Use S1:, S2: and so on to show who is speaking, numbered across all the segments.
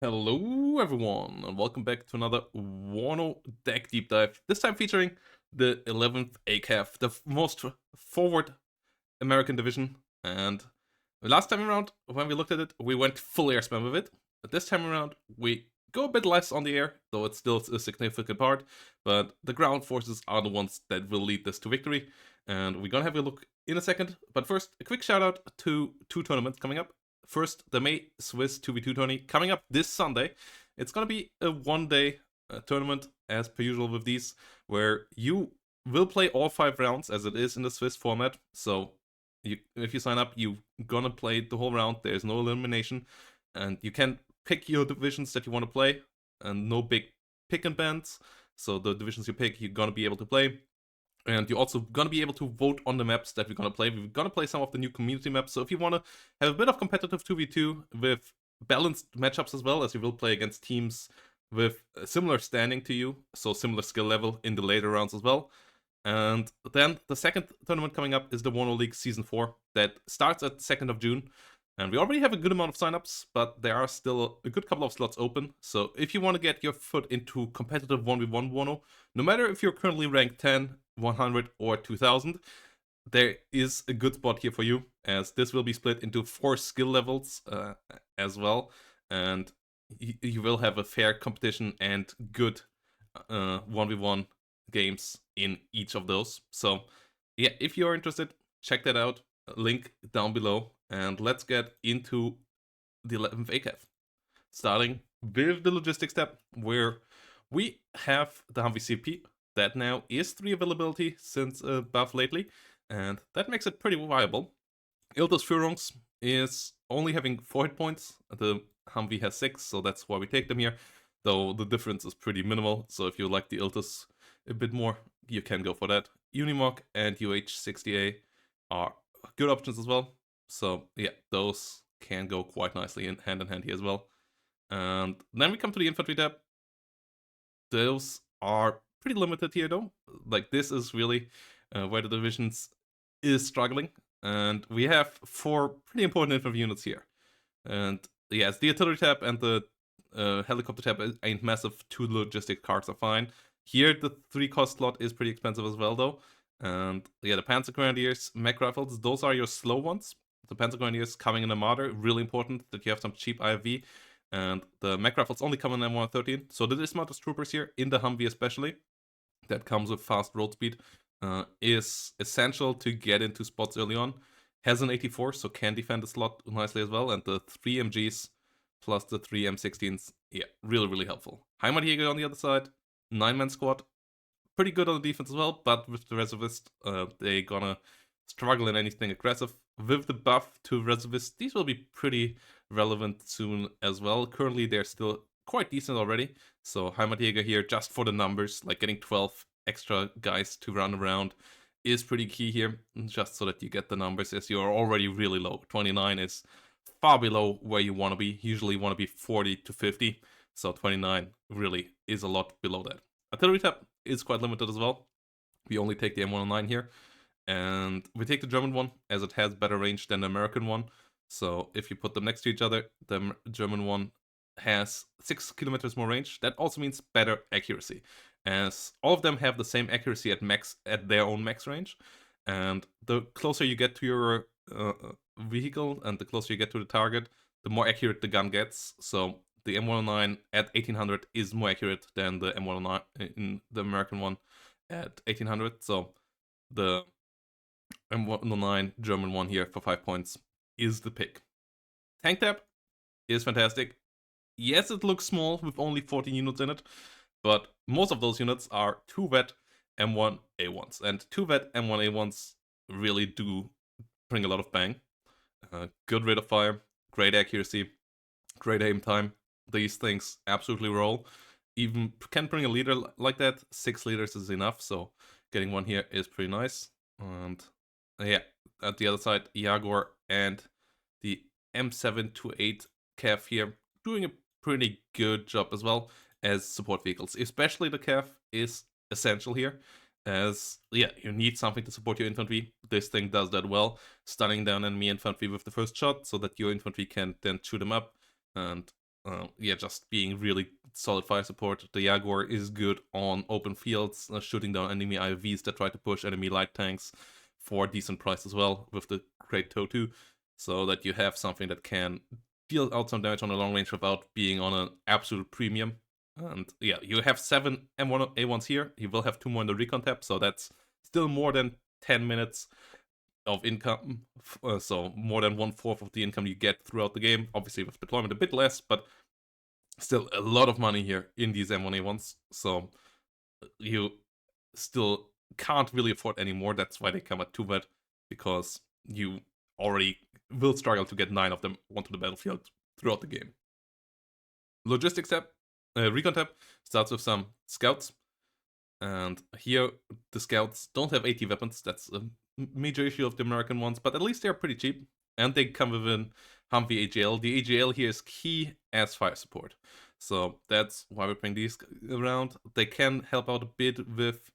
S1: Hello everyone, and welcome back to another WARNO Deck Deep Dive, this time featuring the 11th ACAV, the most forward American division. And the last time around, when we looked at it, we went full air spam with it. But this time around, we go a bit less on the air, though it's still a significant part, but the ground forces are the ones that will lead this to victory, and we're gonna have a look in a second. But first, a quick shout out to two tournaments coming up. First, the May Swiss 2v2 tourney coming up this Sunday. It's gonna be a one-day tournament, as per usual with these, where you will play all 5 rounds, as it is in the Swiss format. So if you sign up, you're gonna play the whole round. There's no elimination, and you can pick your divisions that you want to play, and no big pick and bans. So the divisions you pick, you're gonna be able to play. And you're also gonna be able to vote on the maps that we're gonna play. We're gonna play some of the new community maps. So if you wanna have a bit of competitive 2v2 with balanced matchups as well, as you will play against teams with a similar standing to you, so similar skill level in the later rounds as well. And then the second tournament coming up is the WARNO League Season 4 that starts at 2nd of June. And we already have a good amount of signups, but there are still a good couple of slots open. So if you want to get your foot into competitive 1v1 WARNO, no matter if you're currently ranked 10, 100, or 2000, there is a good spot here for you, as this will be split into 4 skill levels as well. And you will have a fair competition and good 1v1 games in each of those. So yeah, if you're interested, check that out. Link down below. And let's get into the 11th ACAV. Starting with the logistics tab, where we have the Humvee CP that now is 3 availability since a buff lately, and that makes it pretty viable. Iltus Führungs is only having 4 hit points, the Humvee has 6, so that's why we take them here, though the difference is pretty minimal, so if you like the Iltus a bit more, you can go for that. Unimog and UH-60A are good options as well. So yeah, those can go quite nicely in hand here as well. And then we come to the infantry tab. Those are pretty limited here though. Like, this is really where the divisions is struggling. And we have 4 pretty important infantry units here. And yes, the artillery tab and the helicopter tab ain't massive. 2 logistic cards are fine. Here, the 3 cost slot is pretty expensive as well though. And yeah, the Panzer Grenadiers, mech rifles, those are your slow ones. The Panzer Grenadiers coming in a Marder, really important that you have some cheap IFV. And the mech rifles only come in M113. So the dismounted troopers here, in the Humvee especially, that comes with fast road speed, is essential to get into spots early on. Has an 84, so can defend the slot nicely as well. And the 3 MGs plus the 3 M16s, yeah, really helpful. Heimatjäger on the other side, 9-man squad, pretty good on the defense as well, but with the reservist, they gonna struggle in anything aggressive. With the buff to reservists, these will be pretty relevant soon as well. Currently, they're still quite decent already. So Heimatjäger here, just for the numbers, like getting 12 extra guys to run around is pretty key here, just so that you get the numbers, as you're already really low. 29 is far below where you want to be. Usually you want to be 40 to 50, so 29 really is a lot below that. Artillery tab is quite limited as well. We only take the M109 here, and we take the German one as it has better range than the American one. So if you put them next to each other, the German one has 6 kilometers more range. That also means better accuracy, as all of them have the same accuracy at their own max range. And the closer you get to your vehicle and the closer you get to the target, the more accurate the gun gets. So the M109 at 1800 is more accurate than the M109 in the American one at 1800. So the M109 German one here for 5 points is the pick. Tank tab is fantastic. Yes, it looks small with only 14 units in it, but most of those units are 2 vet M1A1s, and 2 vet M1A1s really do bring a lot of bang. Good rate of fire, great accuracy, great aim time. These things absolutely roll. Even can bring a leader like that. 6 leaders is enough, so getting one here is pretty nice. And yeah, at the other side, Jaguar and the M728 Cav here doing a pretty good job as well as support vehicles. Especially the Cav is essential here, as yeah, you need something to support your infantry. This thing does that well, stunning down enemy infantry with the first shot so that your infantry can then shoot them up. And yeah, just being really solid fire support. The Jaguar is good on open fields, shooting down enemy IFVs that try to push enemy light tanks for a decent price as well with the great TOW2, so that you have something that can deal out some damage on the long range without being on an absolute premium. And yeah, you have 7 M1A1s here. You will have 2 more in the Recon tab, so that's still more than 10 minutes of income, so more than 1/4 of the income you get throughout the game. Obviously with deployment a bit less, but still a lot of money here in these M1A1s, so you still can't really afford any more. That's why they come at 2 vet, because you already will struggle to get 9 of them onto the battlefield throughout the game. Logistics tab, Recon tab, starts with some scouts, and here the scouts don't have AT weapons. That's a major issue of the American ones, but at least they're pretty cheap, and they come with an Humvee AGL. The AGL here is key as fire support, so that's why we bring these around. They can help out a bit with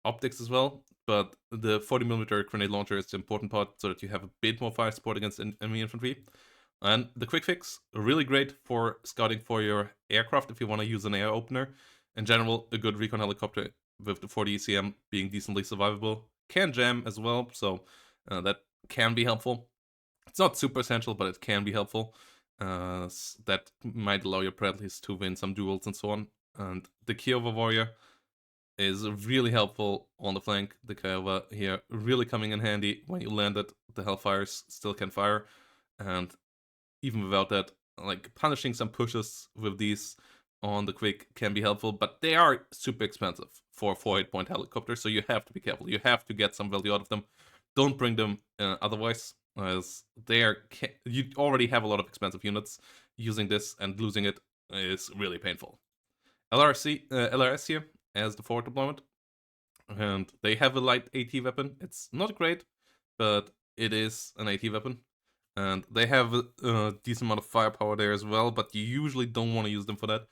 S1: optics as well, but the 40mm grenade launcher is the important part, so that you have a bit more fire support against enemy infantry. And the quick fix, really great for scouting for your aircraft if you want to use an air opener. In general, a good recon helicopter with the 40 ECM being decently survivable. Can jam as well, so that can be helpful. It's not super essential, but it can be helpful. That might allow your Bradleys to win some duels and so on. And the Kiowa Warrior is really helpful on the flank. The Kiowa here really coming in handy when you land it. The Hellfires still can fire, and even without that, like punishing some pushes with these on the quick can be helpful, but they are super expensive for a 4 point helicopter, so you have to be careful. You have to get some value out of them. Don't bring them otherwise, as you already have a lot of expensive units. Using this and losing it is really painful. LRS here as the forward deployment, and they have a light AT weapon. It's not great, but it is an AT weapon. And they have a decent amount of firepower there as well, but you usually don't want to use them for that.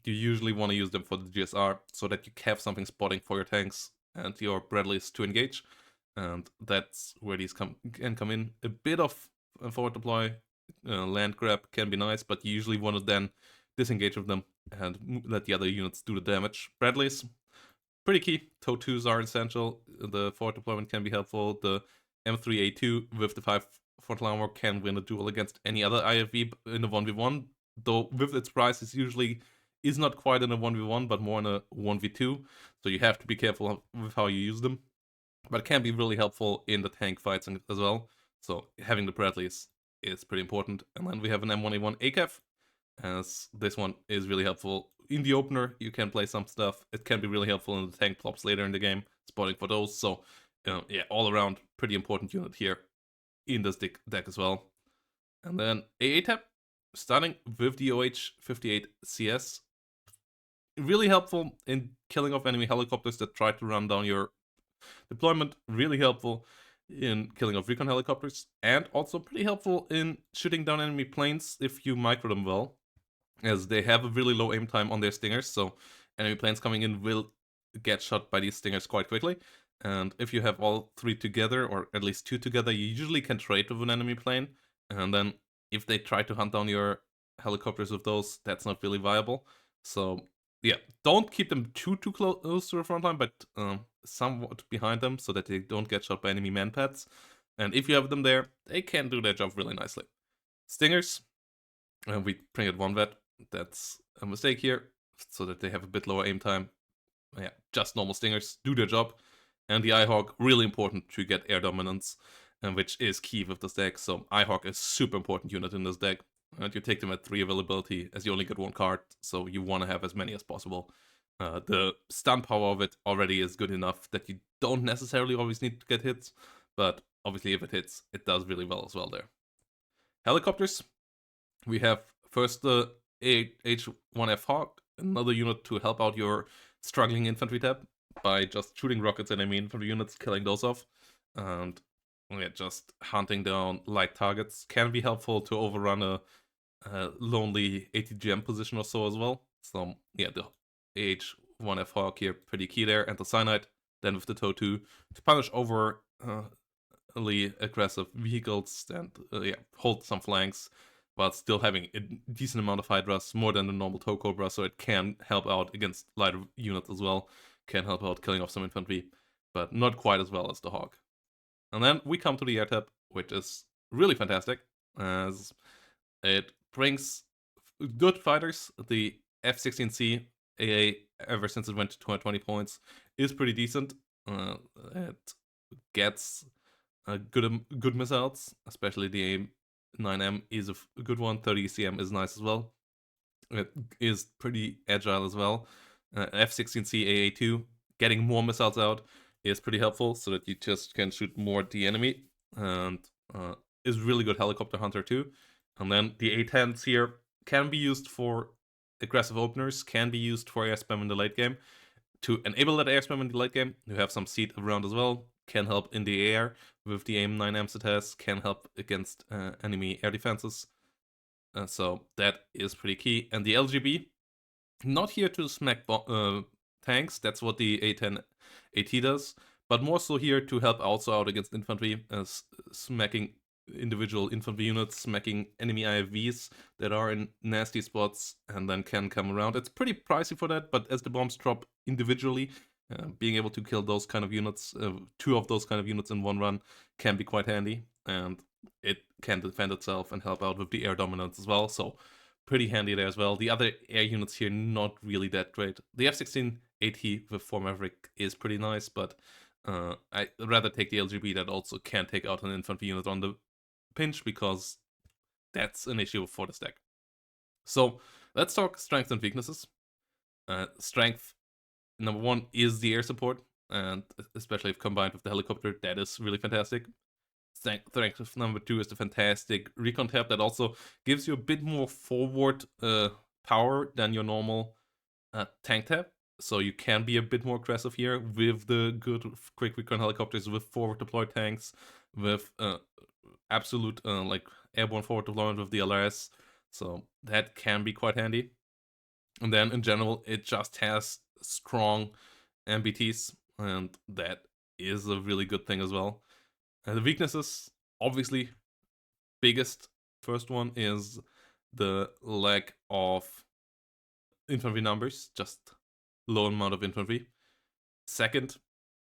S1: You usually want to use them for the GSR, so that you have something spotting for your tanks and your Bradleys to engage. And that's where these can come in. A bit of forward deploy, land grab can be nice, but you usually want to then disengage with them and let the other units do the damage. Bradleys, pretty key. TOW2s are essential. The forward deployment can be helpful. The M3A2 with the 5 frontal armor can win a duel against any other IFV in a 1v1, though with its price it usually is not quite in a 1v1, but more in a 1v2, so you have to be careful with how you use them. But it can be really helpful in the tank fights as well, so having the Bradleys is pretty important. And then we have an M1A1 ACAV, as this one is really helpful. In the opener, you can play some stuff. It can be really helpful in the tank plops later in the game, spotting for those, so yeah, all around pretty important unit here in this deck as well. And then AA tab, starting with the OH-58 CS. Really helpful in killing off enemy helicopters that try to run down your deployment. Really helpful in killing off recon helicopters. And also pretty helpful in shooting down enemy planes if you micro them well, as they have a really low aim time on their stingers, so enemy planes coming in will get shot by these stingers quite quickly. And if you have all 3 together, or at least 2 together, you usually can trade with an enemy plane. And then if they try to hunt down your helicopters with those, that's not really viable. So yeah, don't keep them too close to the front line, but somewhat behind them, so that they don't get shot by enemy manpads. And if you have them there, they can do their job really nicely. Stingers, we bring it 1 vet. That's a mistake here, so that they have a bit lower aim time. Yeah, just normal stingers do their job. And the Ihawk, really important to get air dominance, which is key with this deck. So Ihawk is super important unit in this deck. And you take them at 3 availability, as you only get 1 card, so you want to have as many as possible. The stun power of it already is good enough that you don't necessarily always need to get hits, but obviously if it hits, it does really well as well there. Helicopters, we have first the H1F Hawk, another unit to help out your struggling infantry tab by just shooting rockets at enemy infantry units, killing those off, and yeah, just hunting down light targets. Can be helpful to overrun a lonely ATGM position or so as well. So yeah, the H1F Hawk here, pretty key there, and the Cyanide then with the TOW2 to punish overly aggressive vehicles and yeah, hold some flanks. but still having a decent amount of Hydras, more than the normal Toe Cobra, so it can help out against lighter units as well, can help out killing off some infantry, but not quite as well as the Hawk. And then we come to the air tab, which is really fantastic, as it brings good fighters. The F-16C AA, ever since it went to 220 points, is pretty decent. It gets good missiles, especially the A9M is a good one. 30 ECM is nice as well. It is pretty agile as well. F-16C AA2, getting more missiles out is pretty helpful, so that you just can shoot more at the enemy, and is really good helicopter hunter too. And then the A10s here can be used for aggressive openers, can be used for air spam in the late game. To enable that air spam in the late game, you have some seed around as well, can help in the air with the AIM-9Ms it has, can help against enemy air defenses. So that is pretty key. And the LGB, not here to smack tanks, that's what the A10 AT does, but more so here to help also out against infantry, smacking individual infantry units, smacking enemy IFVs that are in nasty spots and then can come around. It's pretty pricey for that, but as the bombs drop individually, being able to kill those kind of units, 2 of those kind of units in one run, can be quite handy, and it can defend itself and help out with the air dominance as well, so pretty handy there as well. The other air units here, not really that great. The F-16 AT with 4 Maverick is pretty nice, but I'd rather take the LGB that also can take out an infantry unit on the pinch, because that's an issue for this deck. So let's talk strengths and weaknesses. Strength, number 1 is the air support, and especially if combined with the helicopter, that is really fantastic. Strength number 2 is the fantastic Recon tab that also gives you a bit more forward power than your normal tank tab. So you can be a bit more aggressive here with the good quick recon helicopters, with forward deployed tanks, with absolute like airborne forward deployment with the LRS. So that can be quite handy. And then in general, it just has strong MBTs, and that is a really good thing as well. And the weaknesses, obviously, biggest first one is the lack of infantry numbers, just low amount of infantry. Second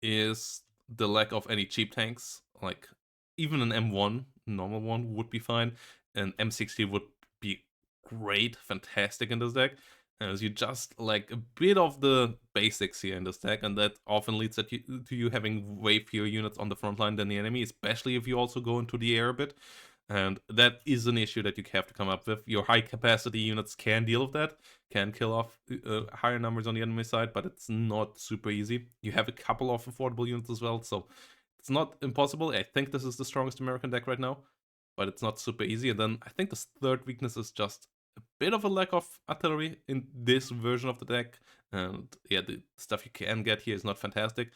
S1: is the lack of any cheap tanks, like even an M1, normal one, would be fine. An M60 would be great, fantastic in this deck, as you just like a bit of the basics here in this deck, and that often leads to you having way fewer units on the front line than the enemy, especially if you also go into the air a bit. And that is an issue that you have to come up with. Your high capacity units can deal with that, can kill off higher numbers on the enemy side, but it's not super easy. You have a couple of affordable units as well, so it's not impossible. I think this is the strongest American deck right now, but it's not super easy. And then I think the third weakness is just a bit of a lack of artillery in this version of the deck. And yeah, the stuff you can get here is not fantastic,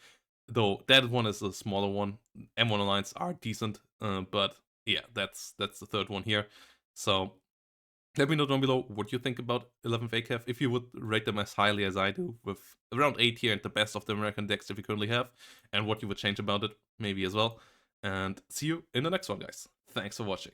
S1: though that one is a smaller one. M1 Alliance are decent, but yeah, that's the third one here. So let me know down below what you think about 11th ACAV, if you would rate them as highly as I do, with around 8 here and the best of the American decks that we currently have, and what you would change about it, maybe as well. And see you in the next one, guys. Thanks for watching.